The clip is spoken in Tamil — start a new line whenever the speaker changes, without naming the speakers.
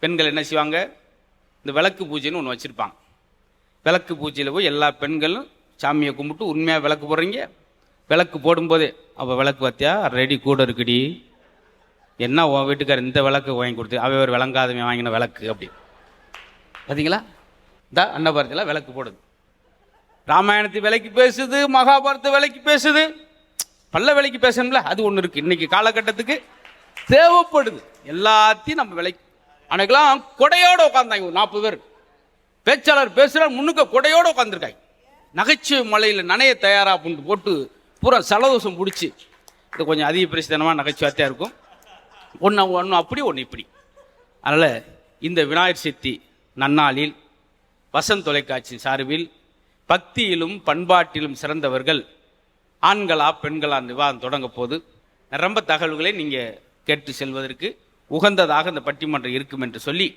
பெண்கள் என்ன செய்வாங்க, இந்த விளக்கு பூஜைன்னு ஒன்று வச்சுருப்பாங்க. விளக்கு பூஜையில் போய் எல்லா பெண்களும் சாமியை கும்பிட்டு உண்மையாக விளக்கு போடுறீங்க. விளக்கு போடும்போதே அவள் விளக்கு பார்த்தியா ரெடி கூட இருக்குடி, என்ன உன் வீட்டுக்கார் இந்த விளக்கு வாங்கி கொடுத்து அவ ஒரு விளங்காதவன் வாங்கின விளக்கு அப்படி பார்த்தீங்களா? இந்த அன்னபாரத்தில் விளக்கு போடுது, ராமாயணத்து விலைக்கு பேசுது, மகாபாரத விலைக்கு பேசுது, பல்ல விலைக்கு பேசணும்ல, அது ஒன்று இருக்குது. இன்னைக்கு காலகட்டத்துக்கு தேவைப்படுது. எல்லாத்தையும் நம்ம விலைக்கு. அன்னைக்கெல்லாம் கொடையோடு உட்காந்தாங்க ஒரு 40 பேர். பேச்சாளர் பேசுகிறார், முன்னுக்க கொடையோடு உட்காந்துருக்காங்க. நகைச்சுவை மலையில் நனைய தயாரா அப்படின்னு போட்டு பூரா சலதோஷம் பிடிச்சி, இது கொஞ்சம் அதிக பிரசித்தனமாக நகைச்சுவாத்தியாக இருக்கும். ஒன்று அப்படி ஒன்று இப்படி. அதனால் இந்த விநாயகர் சதுர்த்தி நன்னாளில் வசந்த் தொலைக்காட்சி சார்பில் பக்தியிலும் பண்பாட்டிலும் சிறந்தவர்கள் ஆண்களா பெண்களா விவாதம் தொடங்க போது ரொம்ப தகவல்களை நீங்கள் கேட்டு செல்வதற்கு உகந்ததாக இந்த பட்டிமன்றம் இருக்கும் என்று சொல்லி